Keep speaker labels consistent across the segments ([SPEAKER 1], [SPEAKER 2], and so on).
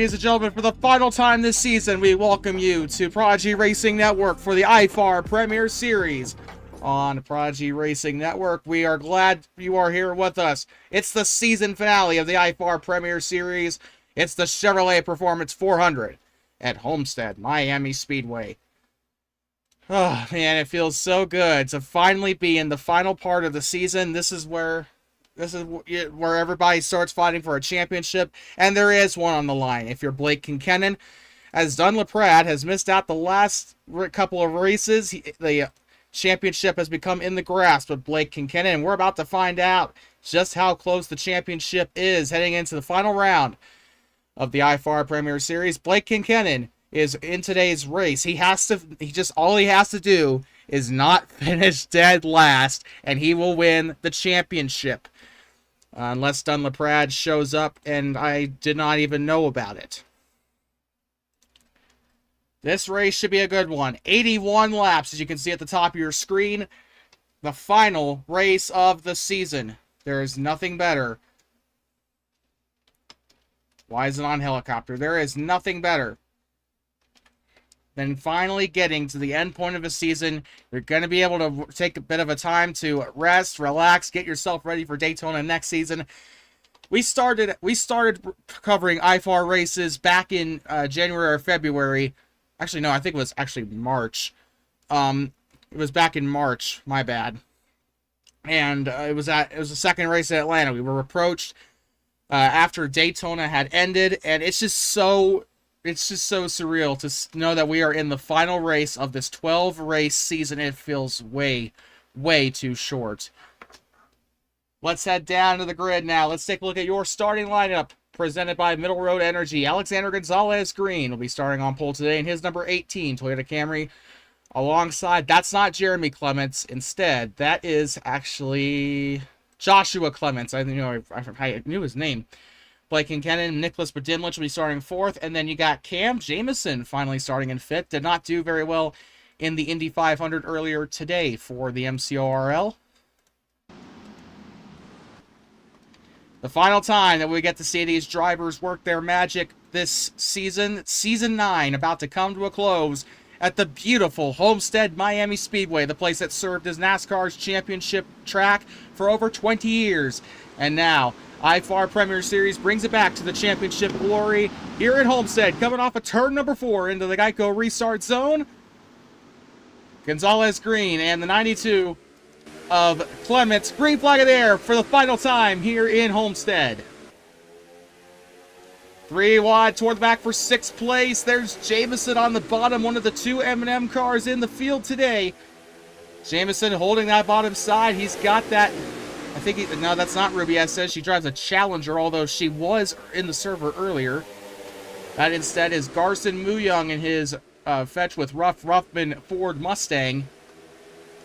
[SPEAKER 1] ladies and gentlemen, for the final time this season, we welcome you to Prodigy Racing Network for the IFAR Premier Series. On Prodigy Racing Network, we are glad you are here with us. It's the season finale of the IFAR Premier Series. It's the Chevrolet Performance 400 at Homestead, Miami Speedway. Oh, man, it feels so good to finally be in the final part of the season. This is where everybody starts fighting for a championship, and there is one on the line. If you're Blake Kincannon, as Dunn LaPrade has missed out the last couple of races, the championship has become in the grasp of Blake Kincannon, and we're about to find out just how close the championship is heading into the final round of the IFAR Premier Series. Blake Kincannon is in today's race. All he has to do is not finish dead last, and he will win the championship. Unless Dunn LaPrade shows up and I did not even know about it. This race should be a good one. 81 laps, as you can see at the top of your screen. The final race of the season. There is nothing better. Why is it on helicopter? There is nothing better than finally getting to the end point of a season. You're going to be able to take a bit of a time to rest, relax, get yourself ready for Daytona next season. We started covering IFAR races back in January or February. Actually, no, I think it was actually March. It was back in March, my bad. And it was the second race at Atlanta. We were approached after Daytona had ended, and it's just so surreal to know that we are in the final race of this 12-race season. It feels way, way too short. Let's head down to the grid now. Let's take a look at your starting lineup presented by Middle Road Energy. Alexander Gonzalez Green will be starting on pole today in his number 18 Toyota Camry. Alongside, that's not Jeremy Clements. Instead, that is actually Joshua Clements. I knew his name. Blake Kincannon and Nicholas Badimlich will be starting fourth. And then you got Cam Jamison finally starting in fifth. Did not do very well in the Indy 500 earlier today for the MCORL. The final time that we get to see these drivers work their magic this season, Season 9, about to come to a close at the beautiful Homestead Miami Speedway, the place that served as NASCAR's championship track for over 20 years. And now, IFAR Premier Series brings it back to the championship glory here at Homestead, coming off of turn number 4 into the Geico restart zone. Gonzalez Green and the 92 of Clements. Green flag of the air for the final time here in Homestead. 3 wide toward the back for 6th place. There's Jamison on the bottom, one of the 2 M&M cars in the field today. Jamison holding that bottom side. He's got that. No, that's not Ruby Estes. She drives a Challenger, although she was in the server earlier. That instead is Garson Muyung in his fetch with Ruffman Ford Mustang.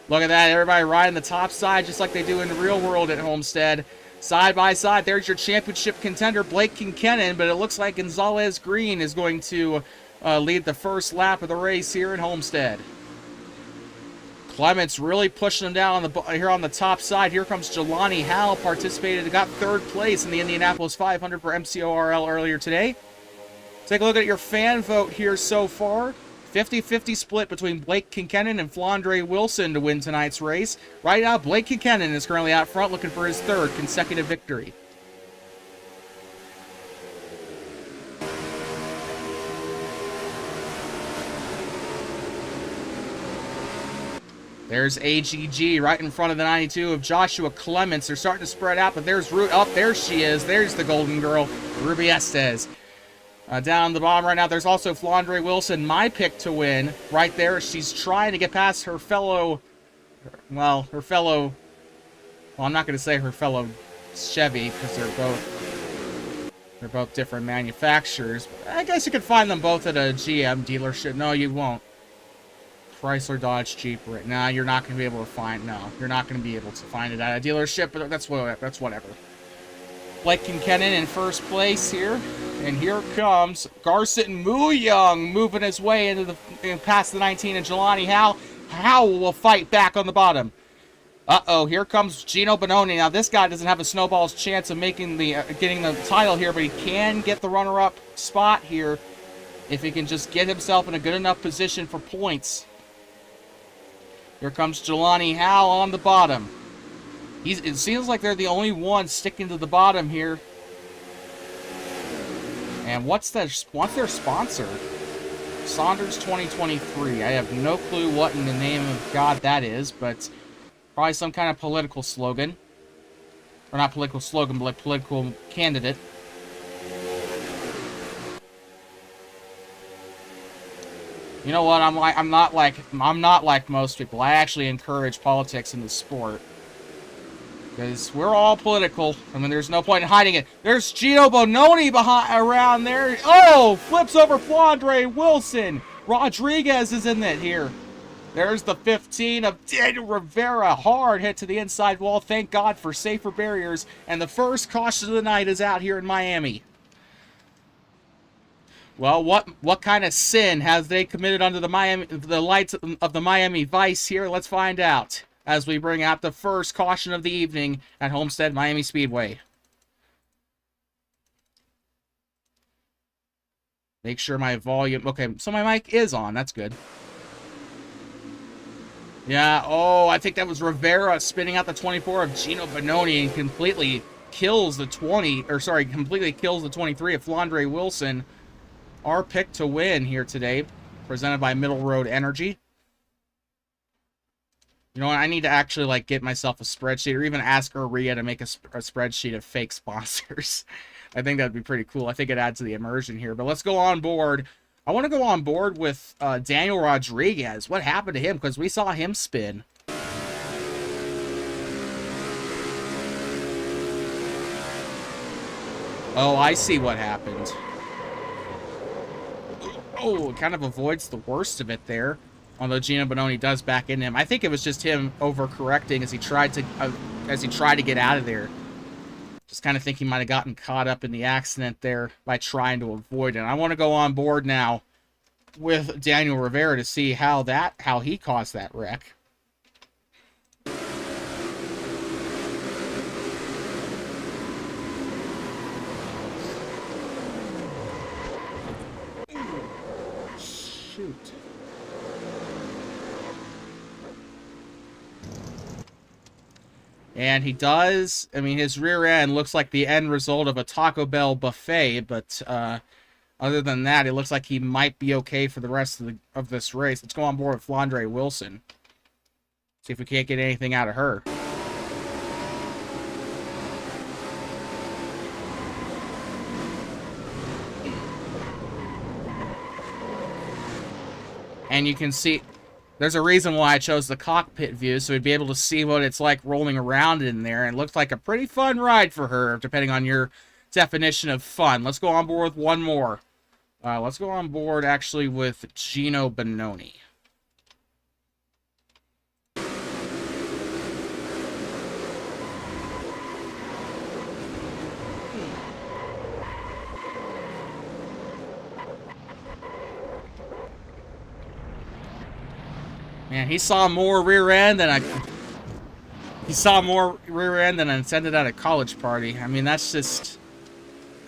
[SPEAKER 1] Look at that. Everybody riding the top side just like they do in the real world at Homestead. Side by side, there's your championship contender, Blake Kincannon, but it looks like Gonzalez Green is going to lead the first lap of the race here at Homestead. Clements really pushing him down here on the top side. Here comes Jelani Howell, got 3rd place in the Indianapolis 500 for MCORL earlier today. Take a look at your fan vote here so far. 50-50 split between Blake Kincannon and Flandre Wilson to win tonight's race. Right now, Blake Kincannon is currently out front looking for his 3rd consecutive victory. There's AGG right in front of the 92 of Joshua Clements. They're starting to spread out, but there's there she is. There's the golden girl, Ruby Estes. Down the bottom right now, there's also Flandre Wilson, my pick to win. Right there, she's trying to get past her fellow, well, I'm not going to say her fellow Chevy, because they're both different manufacturers. But I guess you could find them both at a GM dealership. No, you won't. Chrysler, Dodge, Jeep, right now, you're not going to be able to find, you're not going to be able to find it at a dealership, but that's whatever. Blake Kincannon in first place here. And here comes Garson Muyung moving his way past the 19 and Jelani Howell. Howell will fight back on the bottom. Uh-oh, here comes Gino Bononi. Now, this guy doesn't have a snowball's chance of making the getting the title here, but he can get the runner-up spot here if he can just get himself in a good enough position for points. Here comes Jelani Howell on the bottom. It seems like they're the only ones sticking to the bottom here. And what's their sponsor? Saunders 2023. I have no clue what in the name of God that is, but probably some kind of political slogan. Or not political slogan, but like political candidate. You know what? I'm not like most people. I actually encourage politics in the sport. Because we're all political. I mean, there's no point in hiding it. There's Gino Bononi around there. Oh! Flips over Flandre Wilson. Rodriguez is in it here. There's the 15 of Daniel Rivera. Hard hit to the inside wall. Thank God for safer barriers. And the first caution of the night is out here in Miami. Well, what kind of sin has they committed under the lights of the Miami Vice here? Let's find out as we bring out the first caution of the evening at Homestead Miami Speedway. Make sure my volume... Okay, so my mic is on. That's good. Yeah, oh, I think that was Rivera spinning out the 24 of Gino Bononi and completely kills the 20... Or, sorry, completely kills the 23 of Flandre Wilson. Our pick to win here today, presented by Middle Road Energy. You know what? I need to actually, like, get myself a spreadsheet or even ask Ria to make a spreadsheet of fake sponsors. I think that'd be pretty cool. I think it adds to the immersion here. But let's go on board. I want to go on board with Daniel Rodriguez. What happened to him? Because we saw him spin. Oh, I see what happened. Oh, it kind of avoids the worst of it there. Although Gino Bononi does back into him. I think it was just him overcorrecting as he tried to get out of there. Just kind of think he might have gotten caught up in the accident there by trying to avoid it. I want to go on board now with Daniel Rivera to see how he caused that wreck. Shoot. And he does, I mean, his rear end looks like the end result of a Taco Bell buffet, but other than that, it looks like he might be okay for the rest of this race. Let's go on board with Flandre Wilson. See if we can't get anything out of her. And you can see, there's a reason why I chose the cockpit view, so we'd be able to see what it's like rolling around in there. And it looks like a pretty fun ride for her, depending on your definition of fun. Let's go on board with one more. Let's go on board, actually, with Gino Bononi. Man, he saw more rear end than I attended at a college party. I mean, that's just...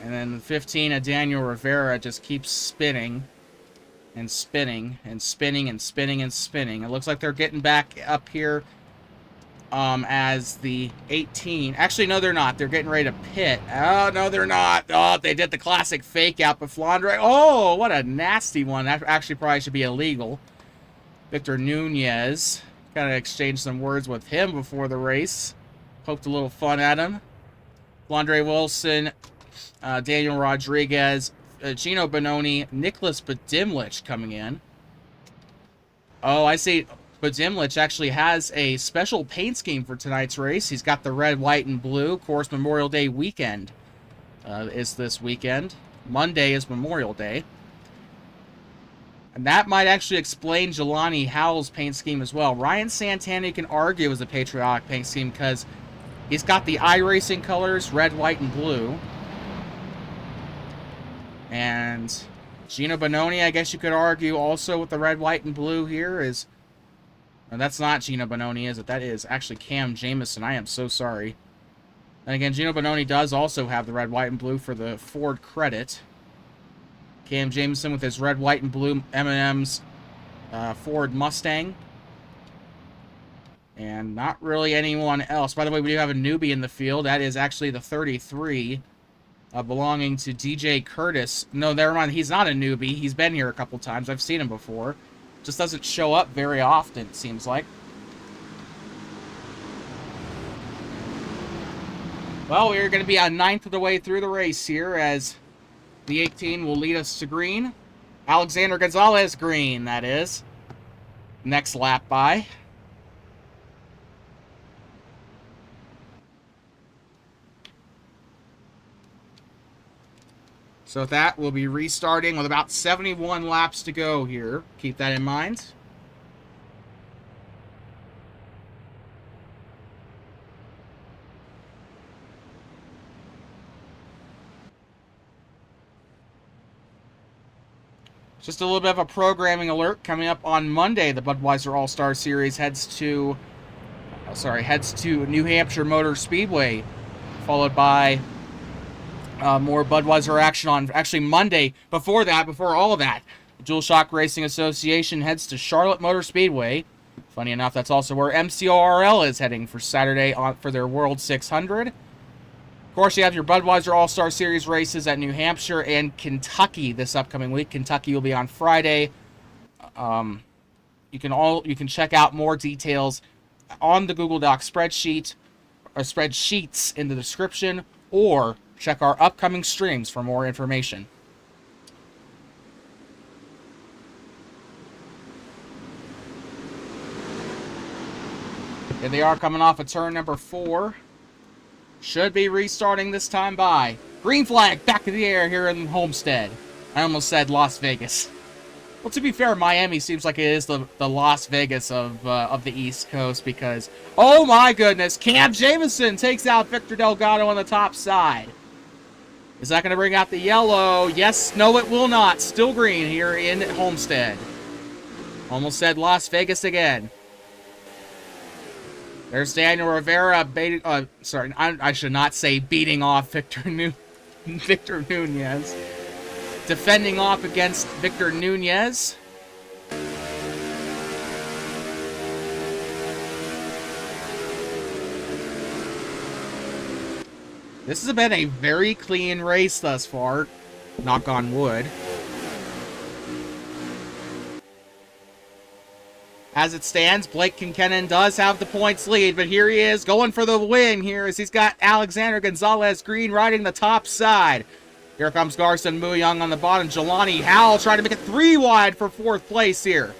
[SPEAKER 1] And then the 15 of Daniel Rivera just keeps spinning and spinning and spinning and spinning and spinning. It looks like they're getting back up here as the 18. Actually, no, they're not. They're getting ready to pit. Oh, no, they're not. Oh, they did the classic fake out with Flandre. Oh, what a nasty one. That actually probably should be illegal. Victor Nunez. Kind of exchanged some words with him before the race. Poked a little fun at him. Flandre Wilson, Daniel Rodriguez, Gino Bononi, Nicholas Badimlich coming in. Oh, I see. Badimlich actually has a special paint scheme for tonight's race. He's got the red, white, and blue. Of course, Memorial Day weekend is this weekend. Monday is Memorial Day. And that might actually explain Jelani Howell's paint scheme as well. Ryan Santana, you can argue, is a patriotic paint scheme because he's got the iRacing colors, red, white, and blue. And Gino Bononi, I guess you could argue also with the red, white, and blue here is And that's not Gino Bononi, is it? That is actually Cam Jamison. I am so sorry. And again, Gino Bononi does also have the red, white, and blue for the Ford credit. Cam Jamison with his red, white, and blue M&M's Ford Mustang. And not really anyone else. By the way, we do have a newbie in the field. That is actually the 33, belonging to DJ Curtis. No, never mind. He's not a newbie. He's been here a couple times. I've seen him before. Just doesn't show up very often, it seems like. Well, we're going to be a ninth of the way through the race here as the 18 will lead us to green. Alexander Gonzalez green, that is. Next lap by. So with that, we'll be restarting with about 71 laps to go here. Keep that in mind. Just a little bit of a programming alert coming up on Monday. The Budweiser All-Star Series heads to New Hampshire Motor Speedway, followed by more Budweiser action on actually Monday. Before all of that, the Dual Shock Racing Association heads to Charlotte Motor Speedway. Funny enough, that's also where MCORL is heading for Saturday for their World 600. Of course, you have your Budweiser All-Star Series races at New Hampshire and Kentucky this upcoming week. Kentucky will be on Friday. You can check out more details on the Google Doc spreadsheet or spreadsheets in the description, or check our upcoming streams for more information. Here they are coming off of turn number 4. Should be restarting this time by. Green flag back in the air here in Homestead. I almost said Las Vegas. Well, to be fair, Miami seems like it is the Las Vegas of the East Coast because, oh my goodness, Cam Jamison takes out Victor Delgado on the top side. Is that going to bring out the yellow? Yes, no, it will not. Still green here in Homestead. Almost said Las Vegas again. There's Daniel Rivera. I should not say beating off Victor Nunez. Defending off against Victor Nunez. This has been a very clean race thus far. Knock on wood. As it stands, Blake Kincannon does have the points lead, but here he is going for the win here as he's got Alexander Gonzalez Green riding the top side. Here comes Garson Muyang on the bottom. Jelani Howell trying to make it 3 wide for 4th place here.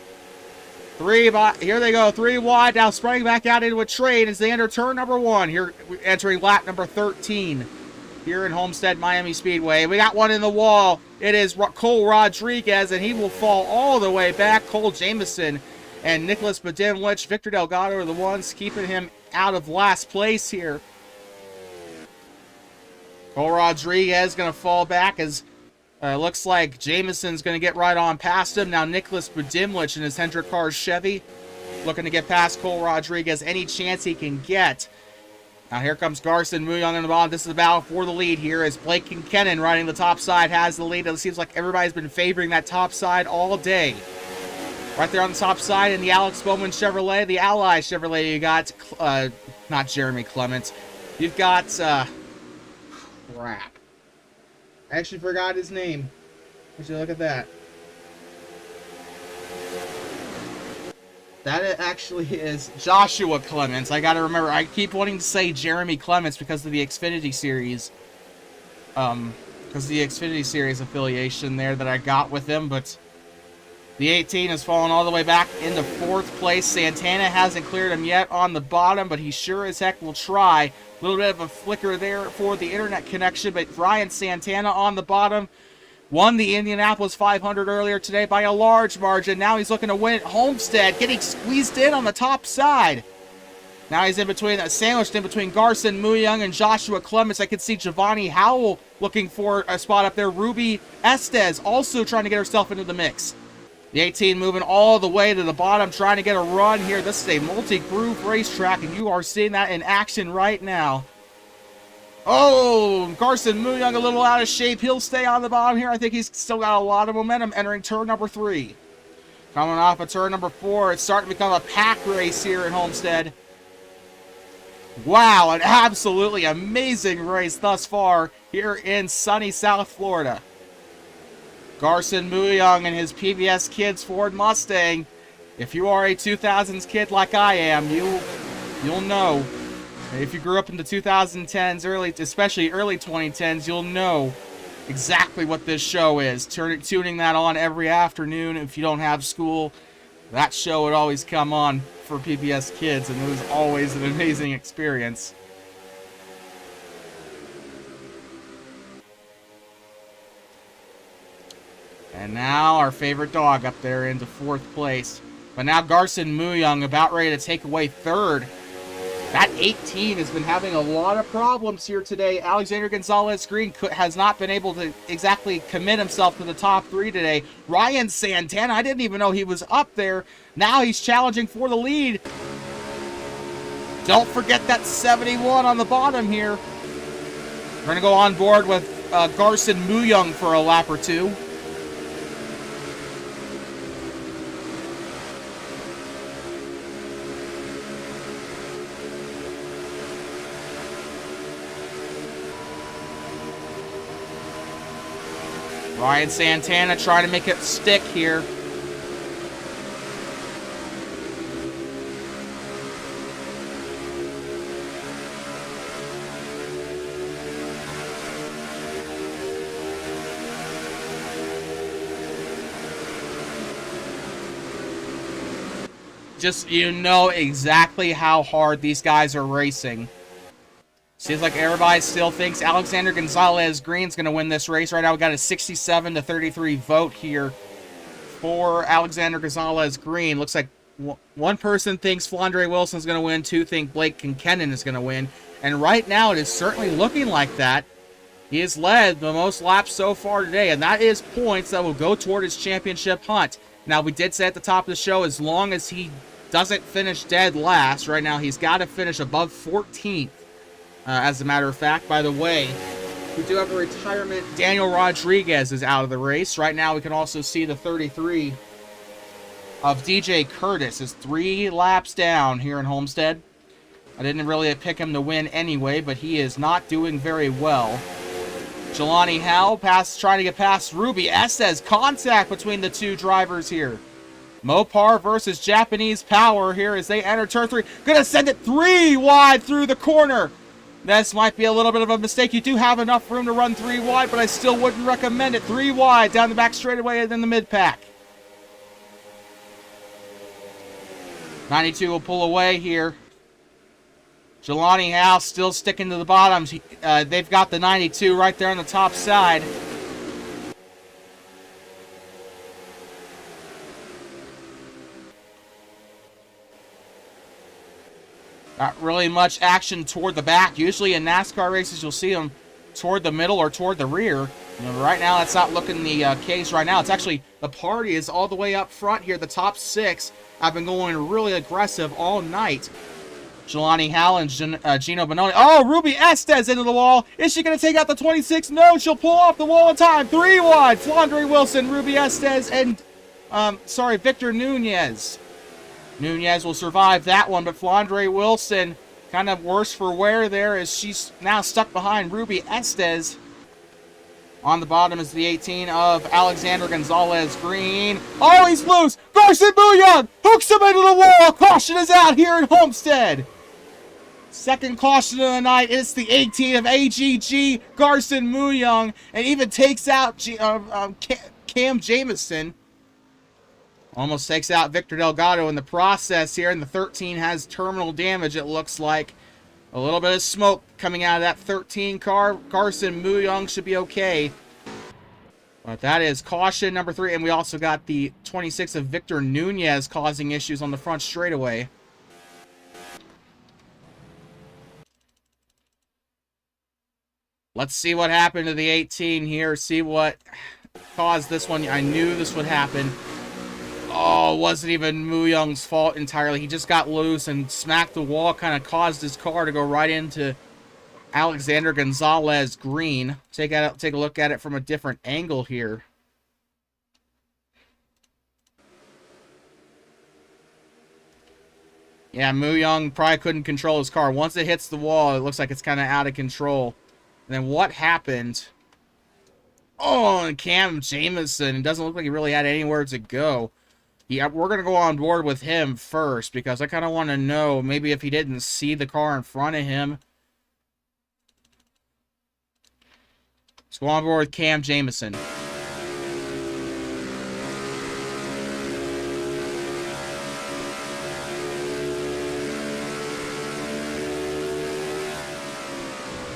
[SPEAKER 1] Here they go, 3 wide. Now spraying back out into a trade as they enter turn number 1. Here entering lap number 13 here in Homestead Miami Speedway. We got one in the wall. It is Cole Rodriguez, and he will fall all the way back. Cole Jamison and Nicholas Badimlich. Victor Delgado are the ones keeping him out of last place here. Cole Rodriguez going to fall back as looks like Jamison's going to get right on past him. Now Nicholas Badimlich in his Hendrick Cars Chevy looking to get past Cole Rodriguez any chance he can get. Now here comes Garson Muyang on the bottom. This is the battle for the lead here as Blake Kincannon riding the top side has the lead. It seems like everybody's been favoring that top side all day. Right there on the top side in the Alex Bowman Chevrolet, the Ally Chevrolet, you got, not Jeremy Clements. You've got, crap. I actually forgot his name. Would you look at that? That actually is Joshua Clements. I gotta remember, I keep wanting to say Jeremy Clements because of the Xfinity Series. Because of the Xfinity Series affiliation there that I got with him, but the 18 has fallen all the way back into 4th place. Santana hasn't cleared him yet on the bottom, but he sure as heck will try. A little bit of a flicker there for the internet connection, but Ryan Santana on the bottom won the Indianapolis 500 earlier today by a large margin. Now he's looking to win at Homestead, getting squeezed in on the top side. Now he's sandwiched in between Garson Muyang and Joshua Clements. I can see Giovanni Howell looking for a spot up there. Ruby Estes also trying to get herself into the mix. The 18 moving all the way to the bottom, trying to get a run here. This is a multi-groove racetrack, and you are seeing that in action right now. Oh, Garson Muyang a little out of shape. He'll stay on the bottom here. I think he's still got a lot of momentum entering turn number 3. Coming off of turn number 4, it's starting to become a pack race here in Homestead. Wow, an absolutely amazing race thus far here in sunny South Florida. Garson Muyang and his PBS Kids Ford Mustang. If you are a 2000s kid like I am, you'll know. If you grew up in the 2010s, especially early 2010s, you'll know exactly what this show is. Tuning that on every afternoon if you don't have school. That show would always come on for PBS Kids, and it was always an amazing experience. And now our favorite dog up there into 4th place. But now Garson Muyang about ready to take away 3rd. That 18 has been having a lot of problems here today. Alexander Gonzalez Green has not been able to exactly commit himself to the top 3 today. Ryan Santana, I didn't even know he was up there. Now he's challenging for the lead. Don't forget that 71 on the bottom here. We're going to go on board with Garson Muyang for a lap or 2. Ryan Santana trying to make it stick here. Just, you know exactly how hard these guys are racing. Seems like everybody still thinks Alexander Gonzalez Green's going to win this race. Right now we got a 67-33 vote here for Alexander Gonzalez Green. Looks like one person thinks Flandre Wilson's going to win, 2 think Blake Kinkennon is going to win. And right now it is certainly looking like that. He has led the most laps so far today, and that is points that will go toward his championship hunt. Now, we did say at the top of the show, as long as he doesn't finish dead last, right now he's got to finish above 14th. As a matter of fact, by the way, we do have a retirement. Daniel Rodriguez is out of the race. Right now, we can also see the 33 of DJ Curtis is 3 laps down here in Homestead. I didn't really pick him to win anyway, but he is not doing very well. Jelani Howe trying to get past Ruby Estes. Contact between the 2 drivers here. Mopar versus Japanese Power here as they enter turn 3. Gonna send it 3 wide through the corner. This might be a little bit of a mistake. You do have enough room to run 3 wide, but I still wouldn't recommend it. 3 wide down the back straightaway and then the mid-pack. 92 will pull away here. Jelani House still sticking to the bottoms. They've got the 92 right there on the top side. Not really much action toward the back. Usually in NASCAR races, you'll see them toward the middle or toward the rear. Right now, that's not looking the case right now. It's actually, the party is all the way up front here. The top 6 have been going really aggressive all night. Jelani Howell and Gino Bononi. Oh, Ruby Estes into the wall. Is she going to take out the 26? No, she'll pull off the wall in time. 3 wide. Flandre Wilson, Ruby Estes, and, Victor Nunez. Nunez will survive that one, but Flandre Wilson kind of worse for wear there as she's now stuck behind Ruby Estes. On the bottom is the 18 of Alexander Gonzalez Green. Oh, he's loose! Garson Muyang hooks him into the wall! Caution is out here in Homestead! Second caution of the night. It's the 18 of AGG, Garson Muyang, and even takes out Cam Jamison. Almost takes out Victor Delgado in the process here, and the 13 has terminal damage, it looks like. A little bit of smoke coming out of that 13 car. Garson Muyang should be okay. But that is caution number 3, and we also got the 26 of Victor Nunez causing issues on the front straightaway. Let's see what happened to the 18 here, see what caused this one. I knew this would happen. Oh, it wasn't even Mu Young's fault entirely. He just got loose and smacked the wall, kind of caused his car to go right into Alexander Gonzalez Green. Take a look at it from a different angle here. Yeah, Mu Young probably couldn't control his car. Once it hits the wall, it looks like it's kind of out of control. And then what happened? Oh, and Cam Jamison. It doesn't look like he really had anywhere to go. Yeah, we're going to go on board with him first because I kind of want to know maybe if he didn't see the car in front of him. Let's go on board with Cam Jamison.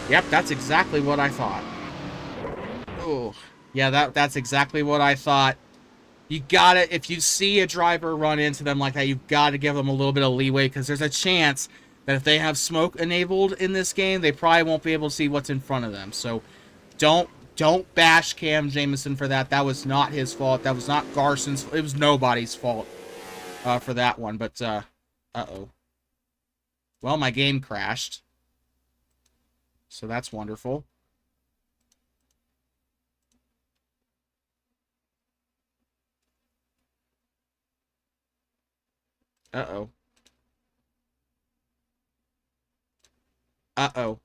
[SPEAKER 1] Yep, that's exactly what I thought. Oh, yeah, that's exactly what I thought. You gotta, if you see a driver run into them like that, you've got to give them a little bit of leeway because there's a chance that if they have smoke enabled in this game, they probably won't be able to see what's in front of them. So don't bash Cam Jamison for that. That was not his fault. That was not Garson's. It was nobody's fault for that one. But, uh-oh. Well, my game crashed. So that's wonderful. Uh-oh. Uh-oh.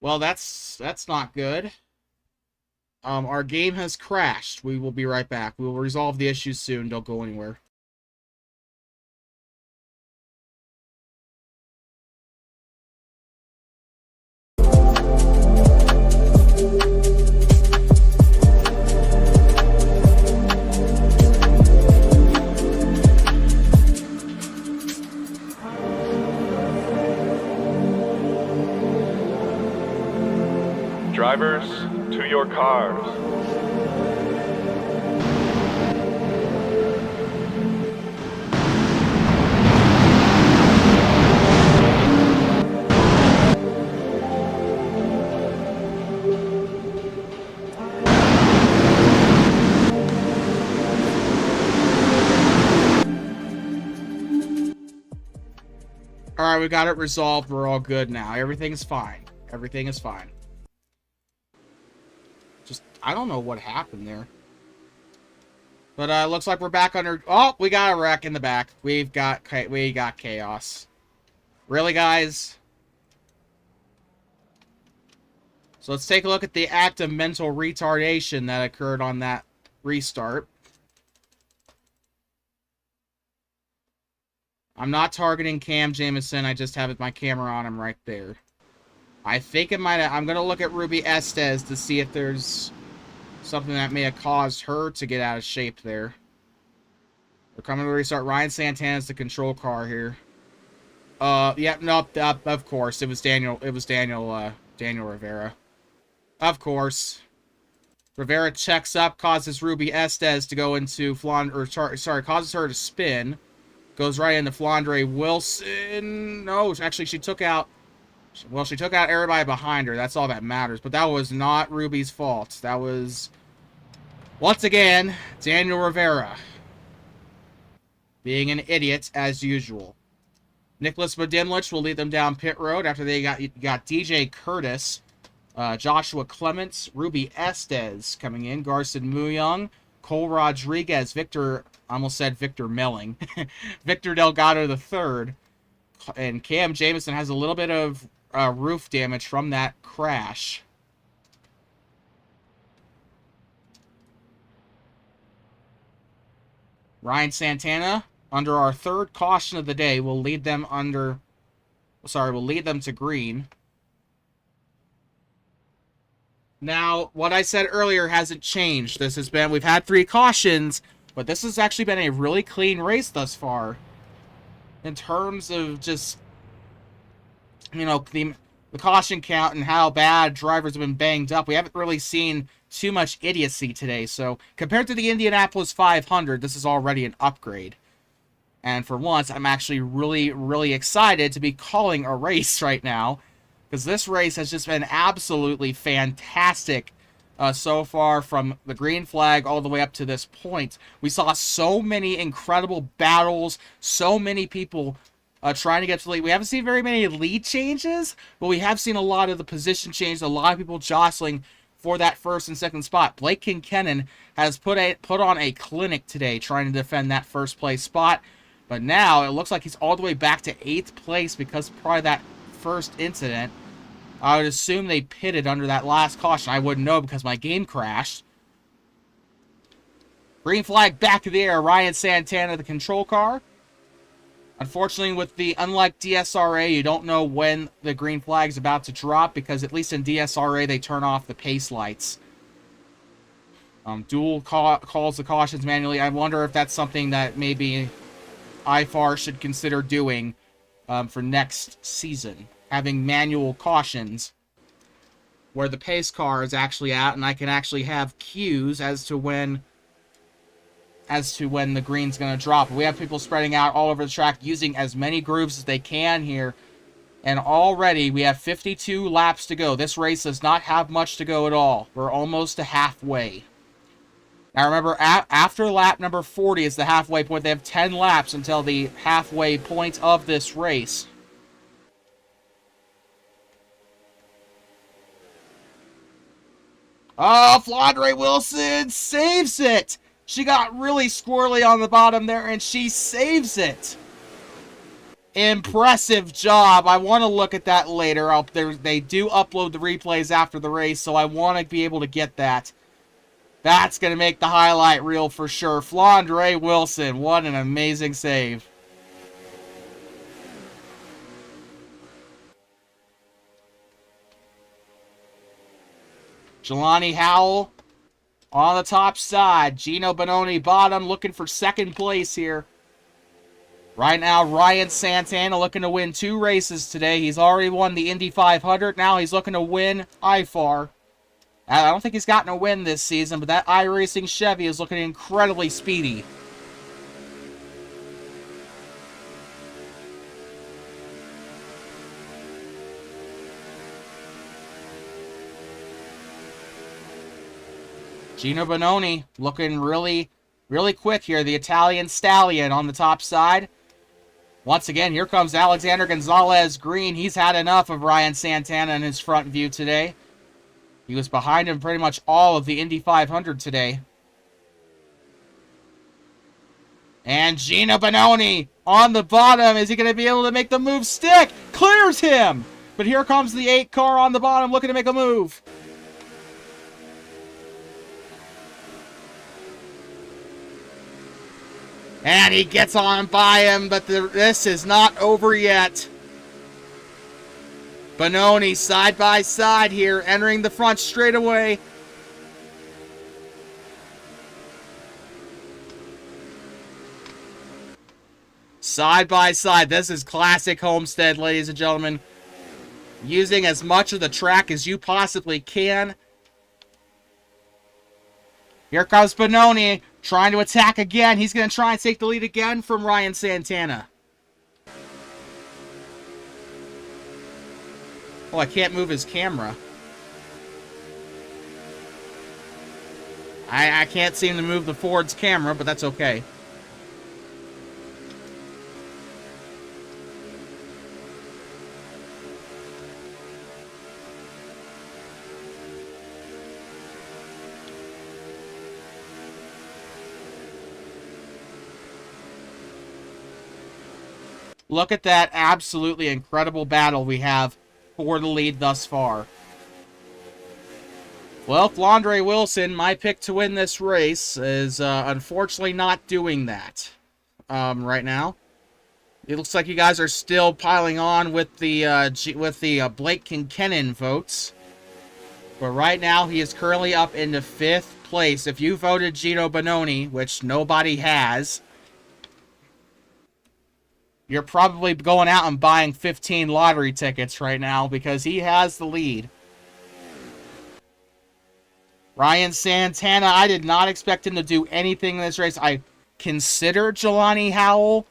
[SPEAKER 1] Well, that's not good. Our game has crashed. We will be right back. We will resolve the issues soon. Don't go anywhere.
[SPEAKER 2] Drivers, to your cars.
[SPEAKER 1] Alright, we got it resolved. We're all good now. Everything's fine. Everything is fine. Just, I don't know what happened there. But, looks like we're back under... Oh, we got a wreck in the back. We got chaos. Really, guys? So let's take a look at the act of mental retardation that occurred on that restart. I'm not targeting Cam Jamison. I just have my camera on him right there. I think it might have... I'm going to look at Ruby Estes to see if there's something that may have caused her to get out of shape there. We're coming to restart. Ryan Santana's the control car here. Yeah, no, of course. It was Daniel Rivera. Of course. Rivera checks up, causes Ruby Estes to go into causes her to spin. Goes right into Flandre Wilson. No, actually, she took out... Well, she took out everybody behind her. That's all that matters. But that was not Ruby's fault. That was, once again, Daniel Rivera. Being an idiot, as usual. Nicholas Bodimlich will lead them down pit road after they got DJ Curtis, Joshua Clements, Ruby Estes coming in, Garson Muyong, Cole Rodriguez, Victor... I almost said Victor Melling. Victor Delgado III. And Cam Jamison has a little bit of roof damage from that crash. Ryan Santana, under our third caution of the day, will lead them to green. Now, what I said earlier hasn't changed. We've had 3 cautions, but this has actually been a really clean race thus far. In terms of just, you know, the caution count and how bad drivers have been banged up, we haven't really seen too much idiocy today. So, compared to the Indianapolis 500, this is already an upgrade. And for once, I'm actually really, really excited to be calling a race right now, because this race has just been absolutely fantastic so far, from the green flag all the way up to this point. We saw so many incredible battles, so many people trying to get to the lead. We haven't seen very many lead changes, but we have seen a lot of the position change, a lot of people jostling for that first and second spot. Blake Kincannon has put on a clinic today trying to defend that first place spot, but now it looks like he's all the way back to 8th place because of probably that first incident. I would assume they pitted under that last caution. I wouldn't know because my game crashed. Green flag back in the air. Ryan Santana, the control car. Unfortunately, unlike DSRA, you don't know when the green flag is about to drop, because at least in DSRA, they turn off the pace lights. Dual calls the cautions manually. I wonder if that's something that maybe IFAR should consider doing for next season. Having manual cautions where the pace car is actually out, and I can actually have cues as to when the green's going to drop. We have people spreading out all over the track, using as many grooves as they can here. And already we have 52 laps to go. This race does not have much to go at all. We're almost to halfway. Now remember, after lap number 40 is the halfway point. They have 10 laps until the halfway point of this race. Oh, Flandre Wilson saves it! She got really squirrely on the bottom there, and she saves it. Impressive job. I want to look at that later. They do upload the replays after the race, so I want to be able to get that. That's going to make the highlight reel for sure. Flandre Wilson, what an amazing save. Jelani Howell on the top side. Gino Bononi bottom, looking for second place here. Right now, Ryan Santana looking to win 2 races today. He's already won the Indy 500. Now he's looking to win IFAR. I don't think he's gotten a win this season, but that iRacing Chevy is looking incredibly speedy. Gino Bononi looking really, really quick here. The Italian Stallion on the top side. Once again, here comes Alexander Gonzalez Green. He's had enough of Ryan Santana in his front view today. He was behind him pretty much all of the Indy 500 today. And Gino Bononi on the bottom. Is he going to be able to make the move stick? Clears him! But here comes the 8 car on the bottom looking to make a move. And he gets on by him, but this is not over yet. Bononi side by side here, entering the front straightaway. Side by side. This is classic Homestead, ladies and gentlemen. Using as much of the track as you possibly can. Here comes Bononi, trying to attack again. He's going to try and take the lead again from Ryan Santana. Oh, I can't move his camera. I can't seem to move the Ford's camera, but that's okay. Look at that absolutely incredible battle we have for the lead thus far. Well, Flandre Wilson, my pick to win this race, is unfortunately not doing that right now. It looks like you guys are still piling on with the Blake Kincannon votes. But right now, he is currently up into 5th place. If you voted Gino Bononi, which nobody has, you're probably going out and buying 15 lottery tickets right now because he has the lead. Ryan Santana, I did not expect him to do anything in this race. I considered Jelani Howell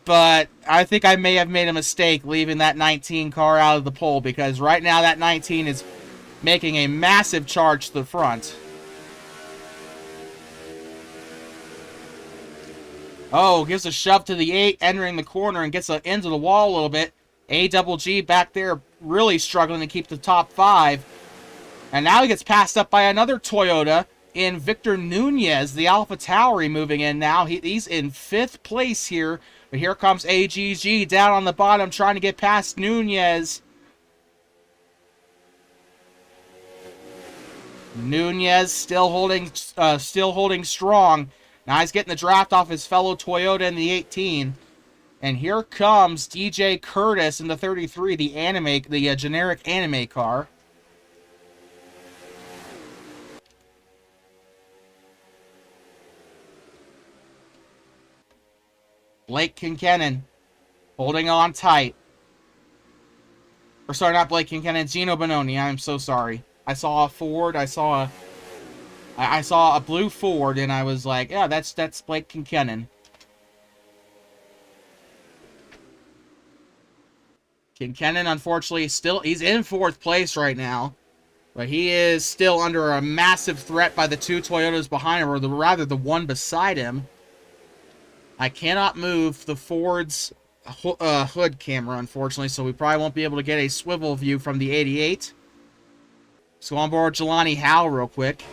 [SPEAKER 1] But I think I may have made a mistake leaving that 19 car out of the pole, because right now that 19 is making a massive charge to the front. Oh, gives a shove to the 8, entering the corner, and gets into the wall a little bit. A-double-G back there really struggling to keep the top 5. And now he gets passed up by another Toyota in Victor Nunez, the Alpha Tauri, moving in now. He's in 5th place here. But here comes AGG down on the bottom, trying to get past Nunez. Nunez still holding strong. Now he's getting the draft off his fellow Toyota in the 18. And here comes DJ Curtis in the 33, the generic anime car. Blake Kincannon holding on tight. Or sorry, not Blake Kincannon, Gino Bononi. I'm so sorry. I saw a Ford. I saw a blue Ford, and I was like, yeah, that's Blake Kincannon. Kincannon, unfortunately, he's in 4th place right now. But he is still under a massive threat by the 2 Toyotas behind him, or rather the one beside him. I cannot move the Ford's hood camera, unfortunately, so we probably won't be able to get a swivel view from the 88. So on board Jelani Howe real quick.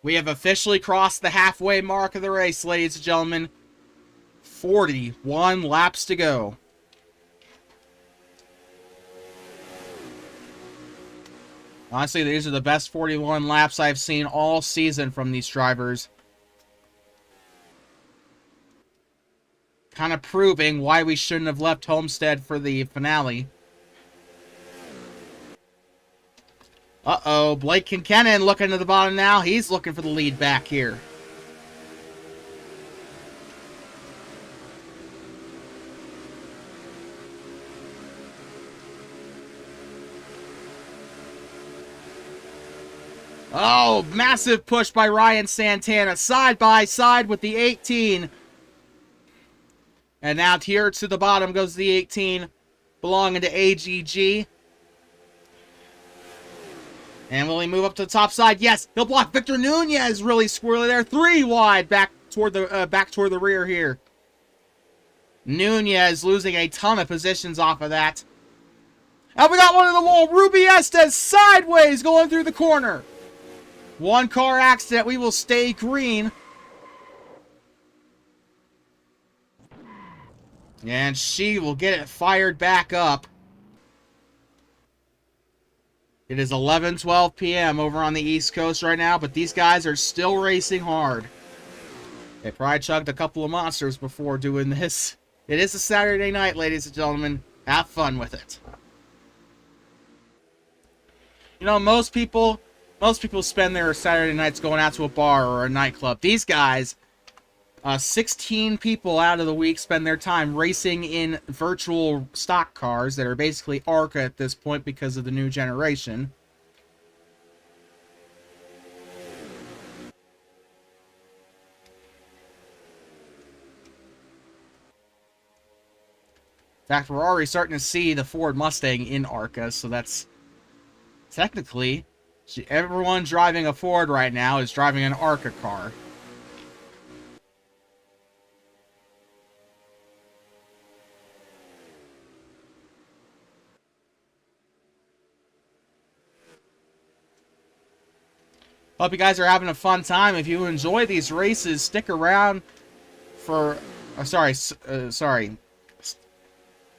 [SPEAKER 1] We have officially crossed the halfway mark of the race, ladies and gentlemen. 41 laps to go. Honestly, these are the best 41 laps I've seen all season from these drivers. Kind of proving why we shouldn't have left Homestead for the finale. Uh-oh, Blake Kincannon looking to the bottom now. He's looking for the lead back here. Oh, massive push by Ryan Santana. Side by side with the 18. And now here to the bottom goes the 18, belonging to AGG. And will he move up to the top side? Yes, he'll block Victor Nunez. Really squirrely there. 3 wide back toward the rear here. Nunez losing a ton of positions off of that. And we got one in the wall. Ruby Estes sideways going through the corner. 1 car accident. We will stay green. And she will get it fired back up. It is 11:12 p.m. over on the East Coast right now, but these guys are still racing hard. They probably chugged a couple of monsters before doing this. It is a Saturday night, ladies and gentlemen. Have fun with it. You know, most people spend their Saturday nights going out to a bar or a nightclub. These guys, 16 people out of the week spend their time racing in virtual stock cars that are basically ARCA at this point because of the new generation. In fact, we're already starting to see the Ford Mustang in ARCA, so that's technically everyone driving a Ford right now is driving an ARCA car. Hope you guys are having a fun time. If you enjoy these races, stick around for...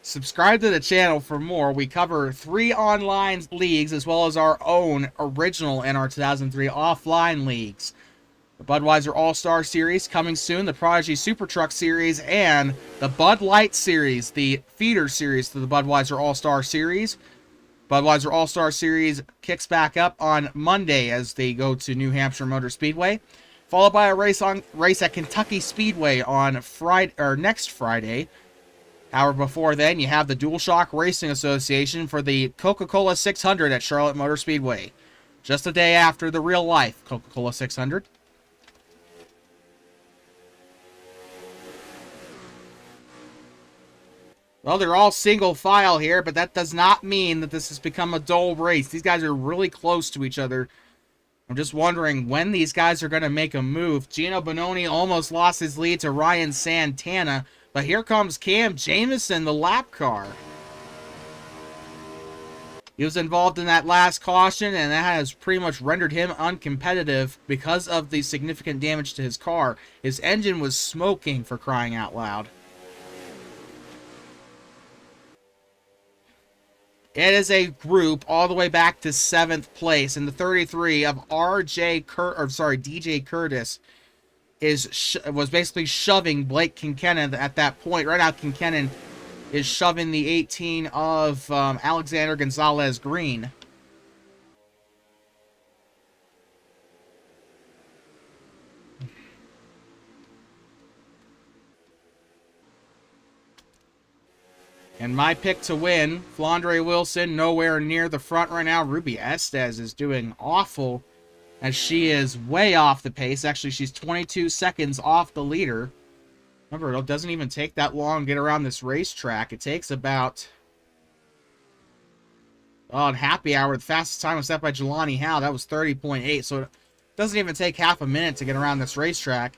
[SPEAKER 1] Subscribe to the channel for more. We cover 3 online leagues as well as our own original NR 2003 offline leagues. The Budweiser All-Star Series coming soon, the Prodigy Super Truck Series, and the Bud Light Series, the feeder series to the Budweiser All-Star Series. Budweiser All-Star Series kicks back up on Monday as they go to New Hampshire Motor Speedway, followed by a race at Kentucky Speedway on Friday or next Friday. Hour before then, you have the DualShock Racing Association for the Coca-Cola 600 at Charlotte Motor Speedway, just a day after the real-life Coca-Cola 600. Well, they're all single file here, but that does not mean that this has become a dull race. These guys are really close to each other. I'm just wondering when these guys are going to make a move. Gino Bononi almost lost his lead to Ryan Santana, but here comes Cam Jamison, the lap car. He was involved in that last caution, and that has pretty much rendered him uncompetitive because of the significant damage to his car. His engine was smoking, for crying out loud. It is a group all the way back to 7th place, and the 33 of DJ Curtis was basically shoving Blake Kincannon at that point. Right now, Kincannon is shoving the 18 of Alexander Gonzalez Green. And my pick to win, Flandre Wilson, nowhere near the front right now. Ruby Estes is doing awful as she is way off the pace. Actually, she's 22 seconds off the leader. Remember, it doesn't even take that long to get around this racetrack. It takes about... Oh, in happy hour, the fastest time was set by Jelani Howe. That was 30.8, so it doesn't even take half a minute to get around this racetrack.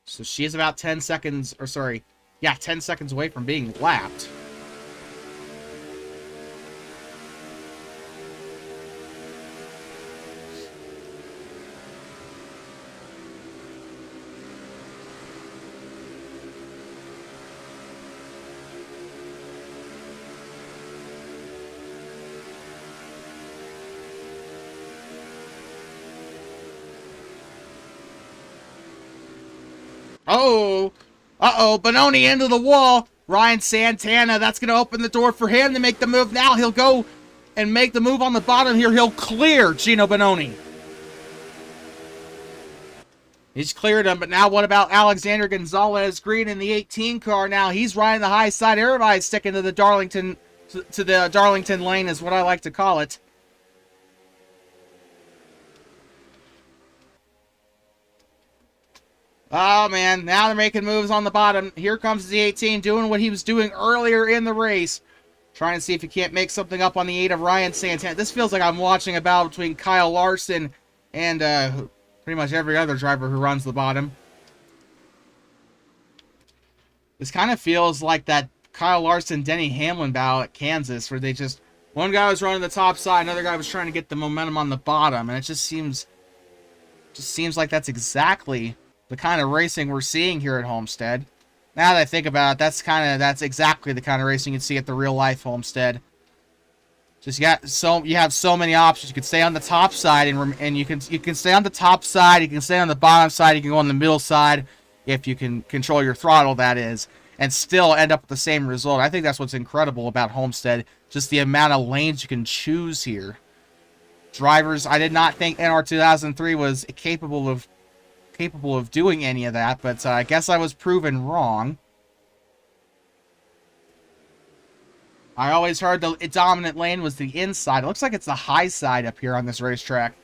[SPEAKER 1] So she's about 10 seconds, or sorry... Yeah, 10 seconds away from being lapped. Oh! Uh-oh, Bononi into the wall. Ryan Santana, that's going to open the door for him to make the move now. He'll go and make the move on the bottom here. He'll clear Gino Bononi. He's cleared him, but now what about Alexander Gonzalez Green in the 18 car now? He's riding the high side. Everybody's sticking to the Darlington, to the Darlington lane is what I like to call it. Oh, man, now they're making moves on the bottom. Here comes the 18 doing what he was doing earlier in the race. Trying to see if he can't make something up on the 8 of Ryan Santana. This feels like I'm watching a battle between Kyle Larson and pretty much every other driver who runs the bottom. This kind of feels like that Kyle Larson-Denny Hamlin battle at Kansas where they just... One guy was running the top side, another guy was trying to get the momentum on the bottom, and it just seems like that's exactly the kind of racing we're seeing here at Homestead. Now that I think about it, that's exactly the kind of racing you'd see at the real life Homestead. Just you have so many options. You can stay on the top side and you can stay on the top side, you can stay on the bottom side, you can go on the middle side if you can control your throttle, that is, and still end up with the same result. I think that's what's incredible about Homestead, just the amount of lanes you can choose here. Drivers, I did not think NR 2003 was capable of doing any of that, but I guess I was proven wrong. I always heard the dominant lane was the inside. It looks like it's the high side up here on this racetrack.